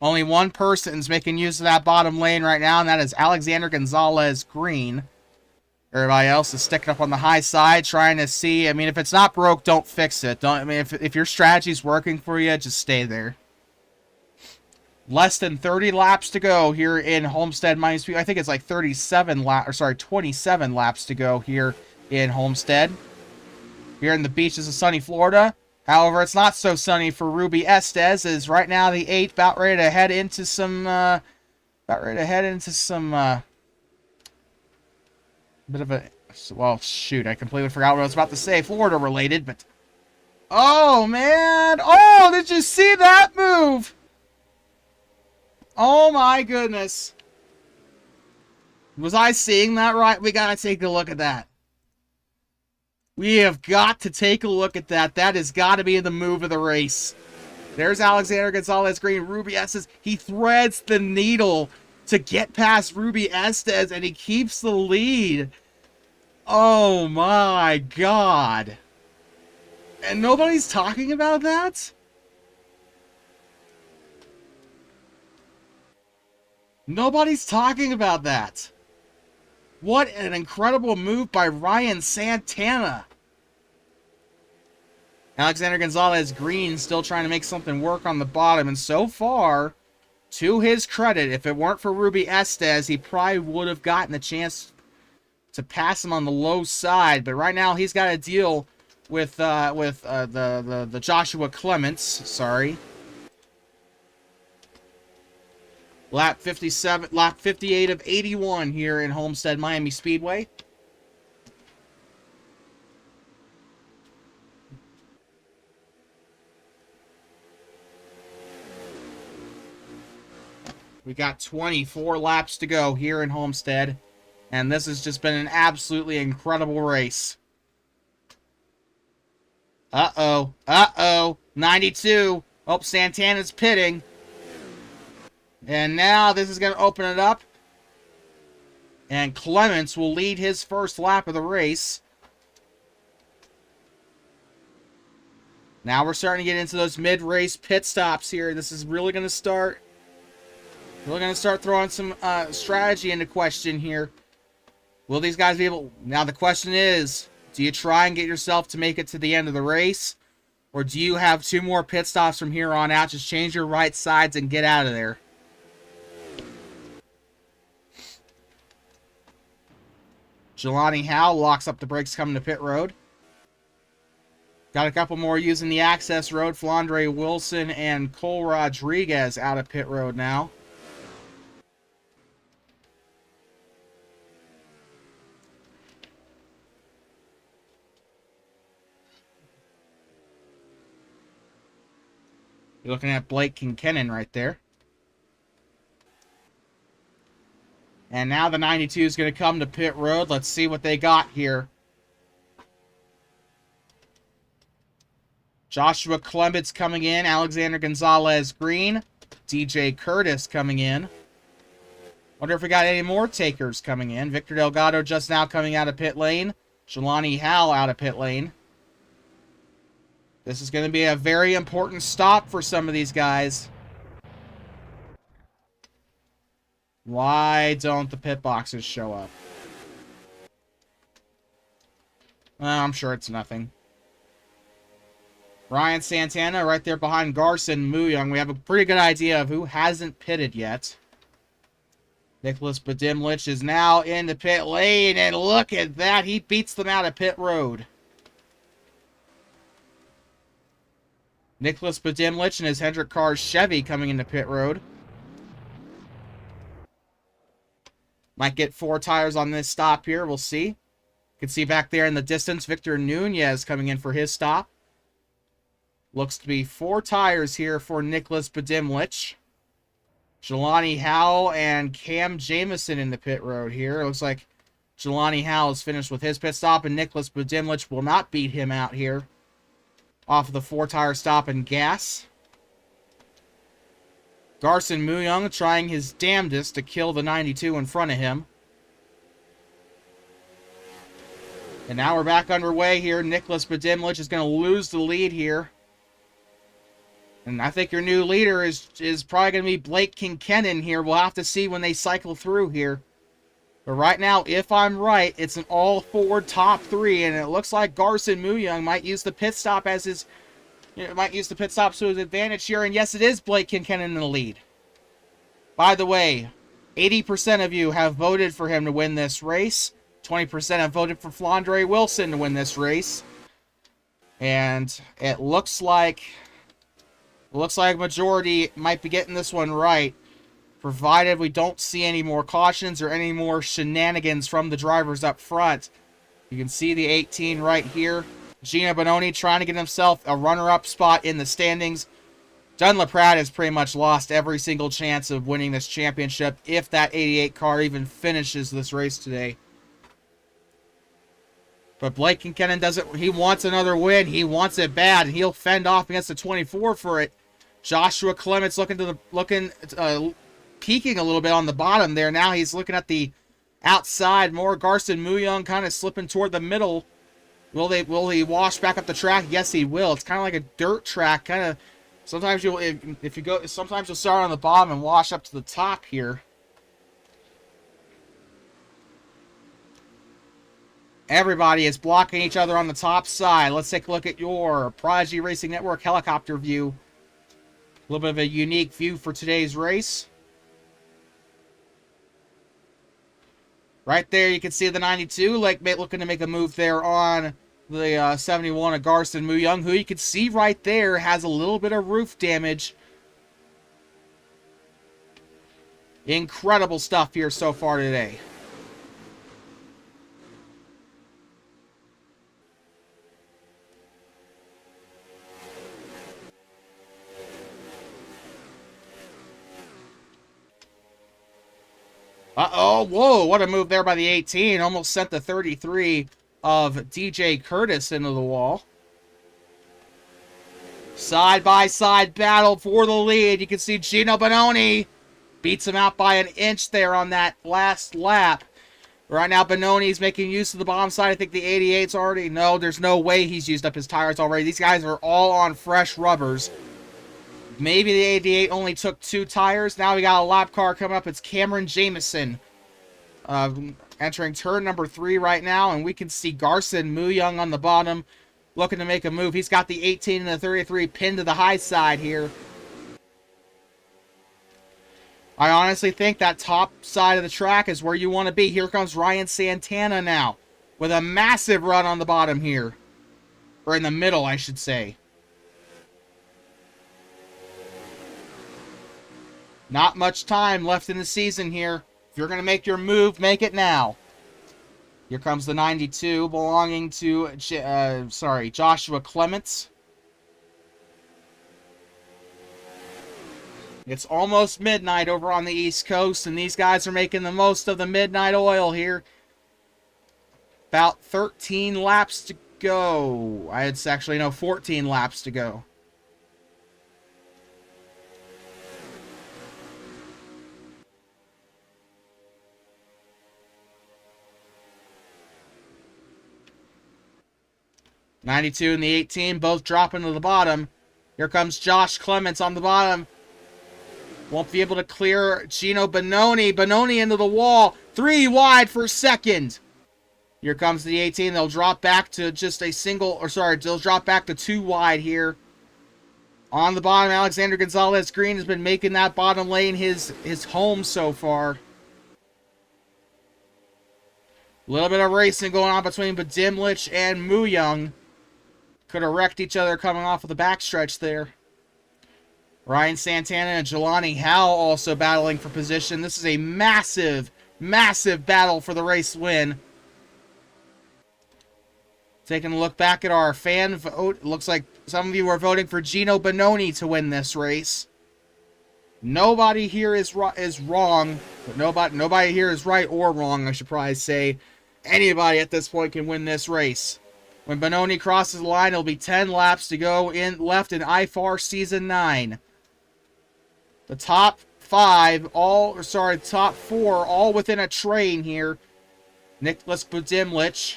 [SPEAKER 1] Only one person's making use of that bottom lane right now, and that is Alexander Gonzalez Green. Everybody else is sticking up on the high side, trying to see. I mean, if it's not broke, don't fix it. If your strategy's working for you, just stay there. Less than 30 laps to go here in Homestead minus I think it's like 27 laps to go here in Homestead. Here in the beaches of sunny Florida. However, it's not so sunny for Ruby Estes, as right now the 8 about ready to head into some bit of a, well, shoot, I completely forgot what I was about to say. Florida related, but oh man, oh, did you see that move? Oh my goodness. Was I seeing that right? We gotta take a look at that. We have got to take a look at that. That has got to be the move of the race. There's Alexander Gonzalez Green. Ruby Estes. He threads the needle to get past Ruby Estes, and he keeps the lead. Oh my God. And nobody's talking about that? Nobody's talking about that. What an incredible move by Ryan Santana. Alexander Gonzalez Green still trying to make something work on the bottom. And so far, to his credit, if it weren't for Ruby Estes, he probably would have gotten the chance to pass him on the low side. But right now, he's got to deal with the Joshua Clements. Sorry. Lap 58 of 81 here in Homestead, Miami Speedway. We got 24 laps to go here in Homestead, and this has just been an absolutely incredible race. Uh-oh. Uh-oh. 92. Oh, Santana's pitting. And now this is going to open it up. And Clements will lead his first lap of the race. Now we're starting to get into those mid-race pit stops here. This is really going to start... We're going to start throwing some strategy into question here. Will these guys be able... Now the question is, do you try and get yourself to make it to the end of the race? Or do you have 2 more pit stops from here on out? Just change your right sides and get out of there. Jelani Howe locks up the brakes coming to pit road. Got a couple more using the access road. Flandre Wilson and Cole Rodriguez out of pit road now. You're looking at Blake Kinkennon right there. And now the 92 is going to come to pit road. Let's see what they got here. Joshua Clements coming in. Alexander Gonzalez Green. DJ Curtis coming in. Wonder if we got any more takers coming in. Victor Delgado just now coming out of pit lane. Jelani Howe out of pit lane. This is going to be a very important stop for some of these guys. Why don't the pit boxes show up? Well, I'm sure it's nothing. Ryan Santana right there behind Garson Muyong. We have a pretty good idea of who hasn't pitted yet. Nicholas Badimlich is now in the pit lane, and look at that. He beats them out of pit road. Nicholas Badimlich and his Hendrick Cars Chevy coming into pit road. Might get 4 tires on this stop here. We'll see. You can see back there in the distance, Victor Nunez coming in for his stop. Looks to be 4 tires here for Nicholas Badimlich. Jelani Howe and Cam Jamison in the pit road here. It looks like Jelani Howe is finished with his pit stop, and Nicholas Badimlich will not beat him out here off of the 4-tire stop and gas. Garson Muyong trying his damnedest to kill the 92 in front of him. And now we're back underway here. Nicholas Badimlich is going to lose the lead here. And I think your new leader is probably going to be Blake Kinkennon here. We'll have to see when they cycle through here. But right now, if I'm right, it's an all-Ford top 3, and it looks like Garson Muyong might use the pit stop as his... might use the pit stops to his advantage here, and yes, it is Blake Kinkennon in the lead. By the way, 80% of you have voted for him to win this race. 20% have voted for Flandre Wilson to win this race. And it looks like majority might be getting this one right, provided we don't see any more cautions or any more shenanigans from the drivers up front. You can see the 18 right here. Gino Bononi trying to get himself a runner-up spot in the standings. Dunlap-Pratt has pretty much lost every single chance of winning this championship if that 88 car even finishes this race today. But Blake Kincannon doesn't. He wants another win. He wants it bad, and he'll fend off against the 24 for it. Joshua Clements peeking a little bit on the bottom there. Now he's looking at the outside more. Garson Muyong kind of slipping toward the middle. Will he wash back up the track? Yes, he will. It's kind of like a dirt track. Kind of. Sometimes sometimes you'll start on the bottom and wash up to the top here. Everybody is blocking each other on the top side. Let's take a look at your Prodigy Racing Network helicopter view. A little bit of a unique view for today's race. Right there, you can see the 92, looking to make a move there on the 71 of Garson Muyong, who you can see right there has a little bit of roof damage. Incredible stuff here so far today. Uh-oh, whoa, what a move there by the 18. Almost sent the 33 of DJ Curtis into the wall. Side-by-side battle for the lead. You can see Gino Bononi beats him out by an inch there on that last lap. Right now, Bononi's making use of the bottom side. I think the 88's already... No, there's no way he's used up his tires already. These guys are all on fresh rubbers. Maybe the 88 only took 2 tires. Now we got a lap car coming up. It's Cameron Jamison entering turn number 3 right now. And we can see Garson Muyong on the bottom looking to make a move. He's got the 18 and the 33 pinned to the high side here. I honestly think that top side of the track is where you want to be. Here comes Ryan Santana now with a massive run on the bottom here. Or in the middle, I should say. Not much time left in the season here. If you're going to make your move, make it now. Here comes the 92 belonging to, Joshua Clements. It's almost midnight over on the East Coast, and these guys are making the most of the midnight oil here. About 13 laps to go. It's actually, no, 14 laps to go. '92 and the 18 both dropping to the bottom. Here comes Josh Clements on the bottom. Won't be able to clear Gino Bononi. Bononi into the wall. 3 wide for second. Here comes the 18. They'll drop back to just a single, they'll drop back to 2 wide here. On the bottom, Alexander Gonzalez Green has been making that bottom lane his home so far. A little bit of racing going on between Badimlich and Muyong. Could have wrecked each other coming off of the backstretch there. Ryan Santana and Jelani Howell also battling for position. This is a massive, massive battle for the race win. Taking a look back at our fan vote, it looks like some of you are voting for Gino Bononi to win this race. Nobody here is wrong, but nobody here is right or wrong, I should probably say. Anybody at this point can win this race. When Bononi crosses the line, it'll be 10 laps to go left in IFAR Season 9. The top 4, all within a train here. Nicholas Budimlich.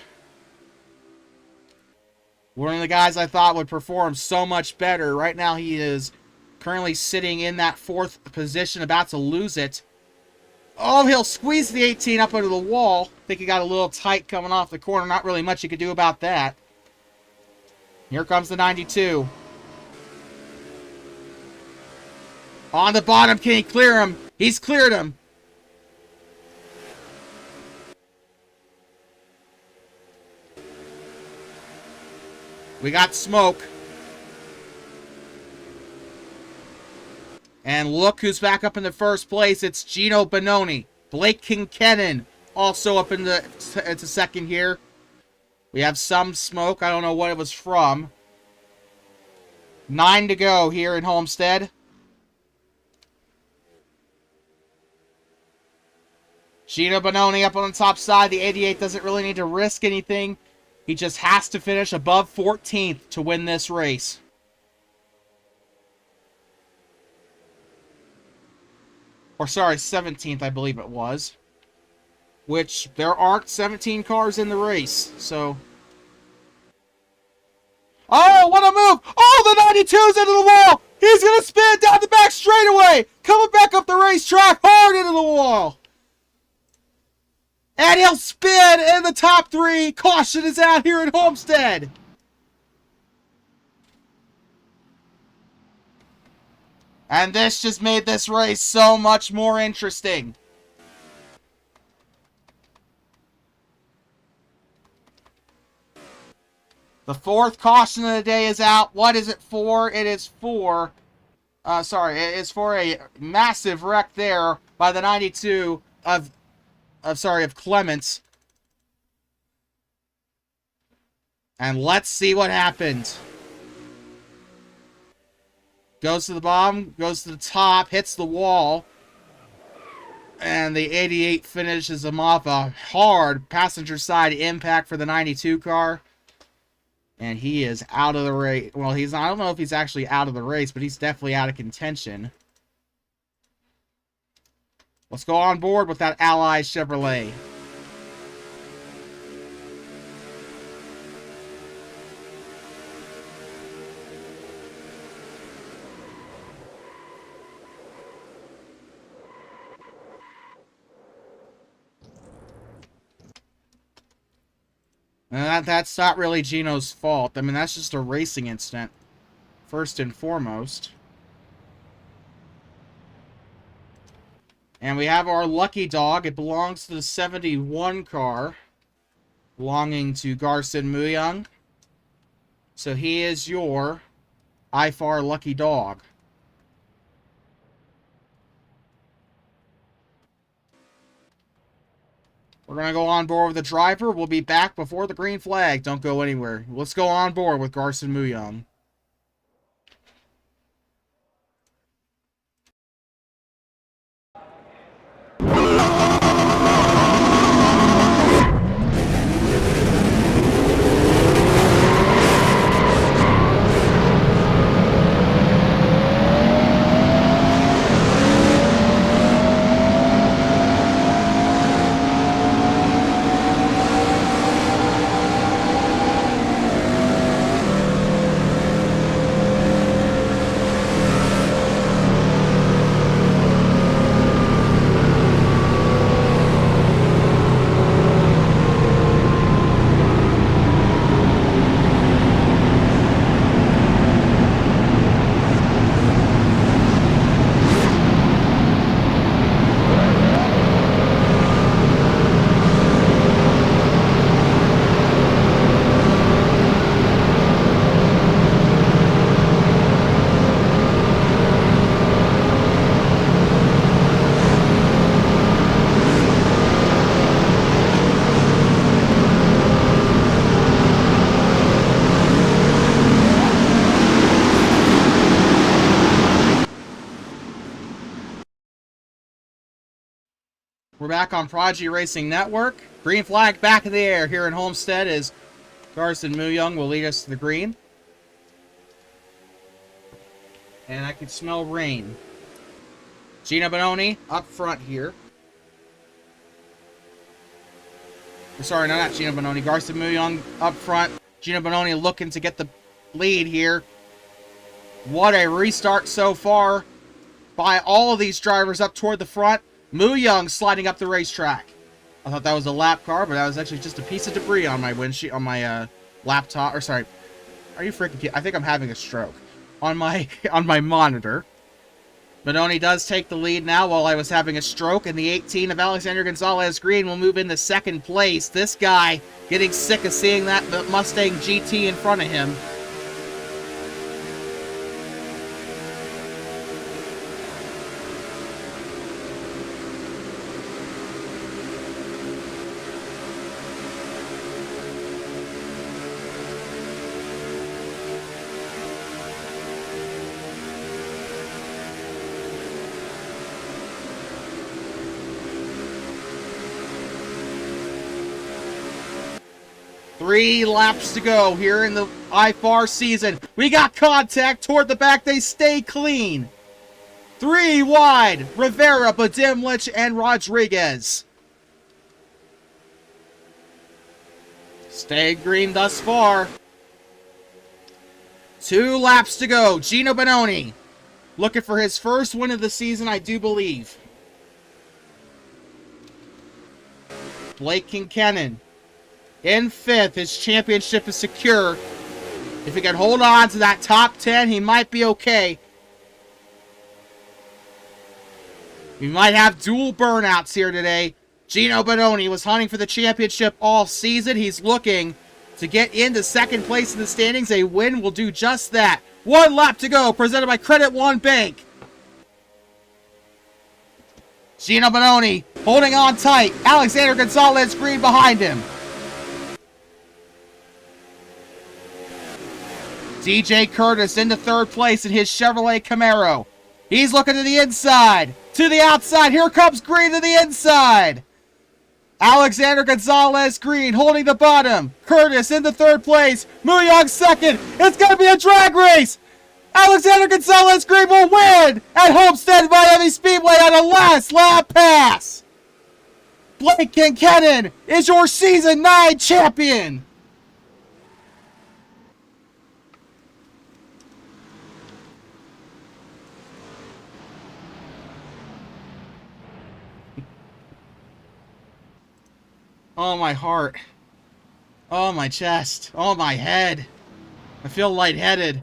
[SPEAKER 1] One of the guys I thought would perform so much better. Right now he is currently sitting in that 4th position, about to lose it. Oh, he'll squeeze the 18 up under the wall. I think he got a little tight coming off the corner. Not really much you could do about that. Here comes the 92. On the bottom, can he clear him? He's cleared him. We got smoke. And look who's back up in the first place. It's Gino Bononi. Blake Kincannon also up into second here. We have some smoke. I don't know what it was from. 9 to go here in Homestead. Gino Bononi up on the top side. The 88 doesn't really need to risk anything. He just has to finish above 14th to win this race. Or sorry, 17th I believe it was. Which, there aren't 17 cars in the race, so... Oh, what a move! Oh, the 92's into the wall! He's gonna spin down the back straightaway! Coming back up the racetrack hard into the wall! And he'll spin in the top 3! Caution is out here at Homestead! And this just made this race so much more interesting. The 4th caution of the day is out. What is it for? It is for... it is for a massive wreck there by the 92 of Clements. And let's see what happens. Goes to the bottom, goes to the top, hits the wall. And the 88 finishes him off. A hard passenger side impact for the 92 car. And he is out of the race. Well, I don't know if he's actually out of the race, but he's definitely out of contention. Let's go on board with that Ally Chevrolet. And that's not really Gino's fault. I mean, that's just a racing incident, first and foremost. And we have our lucky dog. It belongs to the 71 car, belonging to Garson Muyang. So he is your IFAR lucky dog. We're going to go on board with the driver. We'll be back before the green flag. Don't go anywhere. Let's go on board with Garson Muyang. We're back on Prodigy Racing Network. Green flag back in the air here in Homestead as Garson Muyang will lead us to the green. And I can smell rain. Gino Bononi up front here. Sorry, no, not Gino Bononi. Garson Muyang up front. Gino Bononi looking to get the lead here. What a restart so far by all of these drivers up toward the front. Muyang sliding up the racetrack. I thought that was a lap car, but that was actually just a piece of debris on my windshield, on my laptop. Or sorry, are you freaking kidding? I think I'm having a stroke on my monitor. Bononi does take the lead now while I was having a stroke, and the 18 of Alexander Gonzalez Green will move into second place. This guy getting sick of seeing that Mustang GT in front of him. 3 laps to go here in the IFAR season. We got contact toward the back. They stay clean. 3 wide. Rivera, Badimlich, and Rodriguez. Stay green thus far. 2 laps to go. Gino Bononi looking for his first win of the season, I do believe. Blake Kincannon in 5th. His championship is secure. If he can hold on to that top 10, he might be okay. We might have dual burnouts here today. Gino Bononi was hunting for the championship all season. He's looking to get into 2nd place in the standings. A win will do just that. 1 lap to go, presented by Credit One Bank. Gino Bononi holding on tight. Alexander Gonzalez Green behind him. DJ Curtis into 3rd place in his Chevrolet Camaro. He's looking to the inside, to the outside. Here comes Green to the inside. Alexander Gonzalez Green holding the bottom. Curtis into 3rd place. Muyong 2nd. It's going to be a drag race. Alexander Gonzalez Green will win at Homestead Miami Speedway on a last lap pass. Blake Kincannon is your Season 9 champion. Oh, my heart. Oh, my chest. Oh, my head. I feel lightheaded.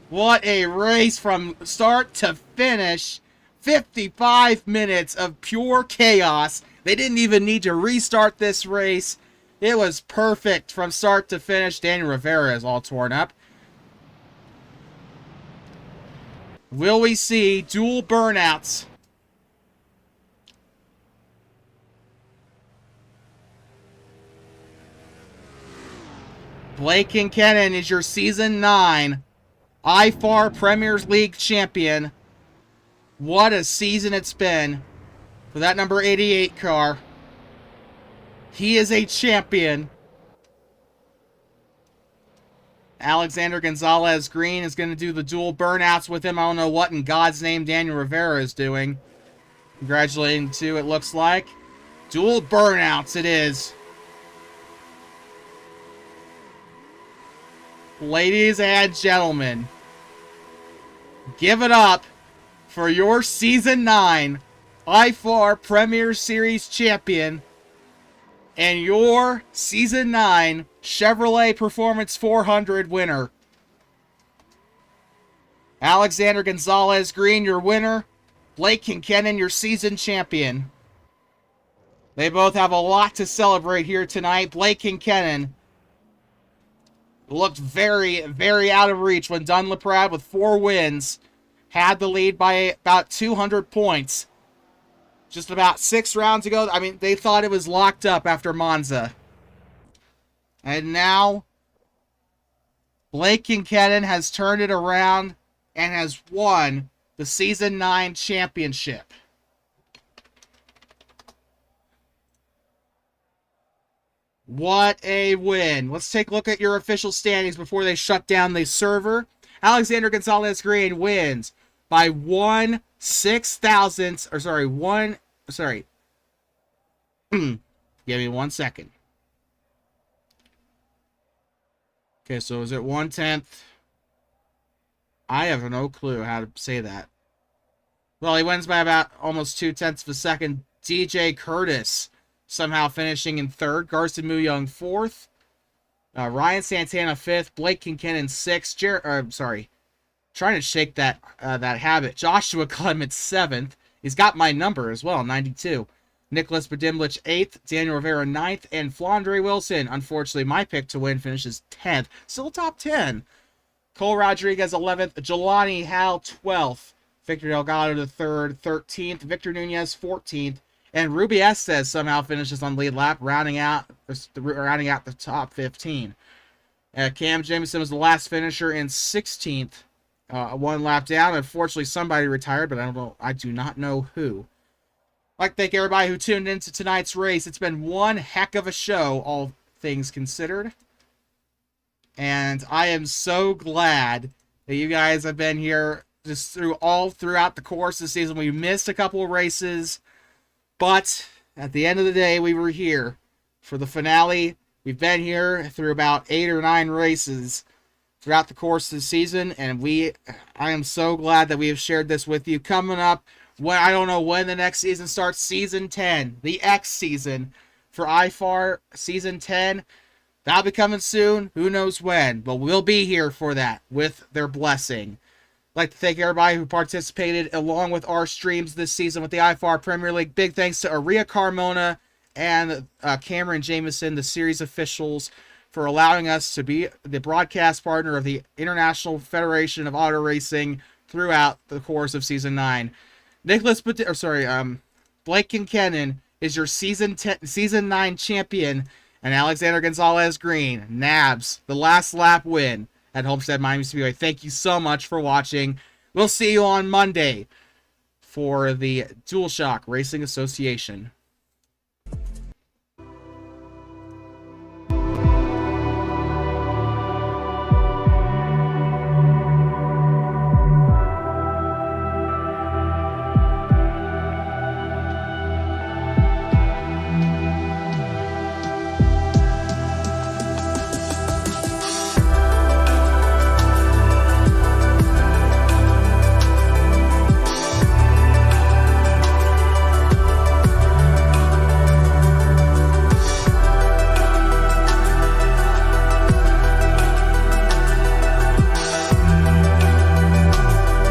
[SPEAKER 1] What a race from start to finish. 55 minutes of pure chaos. They didn't even need to restart this race. It was perfect from start to finish. Daniel Rivera is all torn up. Will we see dual burnouts? Blake Kincannon is your Season 9 IFAR Premiers League champion. What a season it's been for that number 88 car. He is a champion. Alexander Gonzalez Green is going to do the dual burnouts with him. I don't know what in God's name Daniel Rivera is doing. Congratulating to, it looks like. Dual burnouts it is. Ladies and gentlemen, give it up for your Season 9 IFAR Premier Series champion and your Season 9 Chevrolet Performance 400 winner. Alexander Gonzalez Green, your winner. Blake Kincannon, your season champion. They both have a lot to celebrate here tonight. Blake Kincannon looked very, very out of reach when Dunlap with 4 wins had the lead by about 200 points. Just about 6 rounds ago, I mean, they thought it was locked up after Monza. And now, Blake Kincannon has turned it around and has won the Season 9 championship. What a win. Let's take a look at your official standings before they shut down the server. Alexander Gonzalez Green wins by 1/6,000th, or sorry, give me 1 second. Okay, so is it 1/10? I have no clue how to say that. Well, he wins by about almost 2/10 of a second. DJ Curtis somehow finishing in 3rd. Garson Muyong 4th. Ryan Santana 5th. Blake Kincannon 6th. Trying to shake that habit. Joshua Clement 7th. He's got my number as well, 92. Nicholas Badimlich 8th. Daniel Rivera 9th. And Flandre Wilson, unfortunately, my pick to win, finishes 10th. Still top 10. Cole Rodriguez 11th. Jelani Hal 12th. Victor Delgado the 3rd, 13th. Victor Nunez 14th. And Ruby Estes somehow finishes on lead lap, rounding out the top 15. Cam Jameson was the last finisher in 16th, 1 lap down. Unfortunately, somebody retired, but I do not know who. I'd like to thank everybody who tuned into tonight's race. It's been one heck of a show, all things considered. And I am so glad that you guys have been here just throughout the course of the season. We missed a couple of races, but at the end of the day, we were here for the finale. We've been here through about 8 or 9 races throughout the course of the season, and I am so glad that we have shared this with you. Coming up, I don't know when the next season starts, season 10, the X season for IFAR, season 10. That'll be coming soon. Who knows when, but we'll be here for that with their blessing. I'd like to thank everybody who participated along with our streams this season with the IFAR Premier League. Big thanks to Aria Carmona and Cameron Jameson, the series officials, for allowing us to be the broadcast partner of the International Federation of Auto Racing throughout the course of Season 9. Blake Kincannon is your Season 9 champion, and Alexander Gonzalez Green nabs the last lap win at Homestead Miami Speedway. Thank you so much for watching. We'll see you on Monday for the DualShock Racing Association.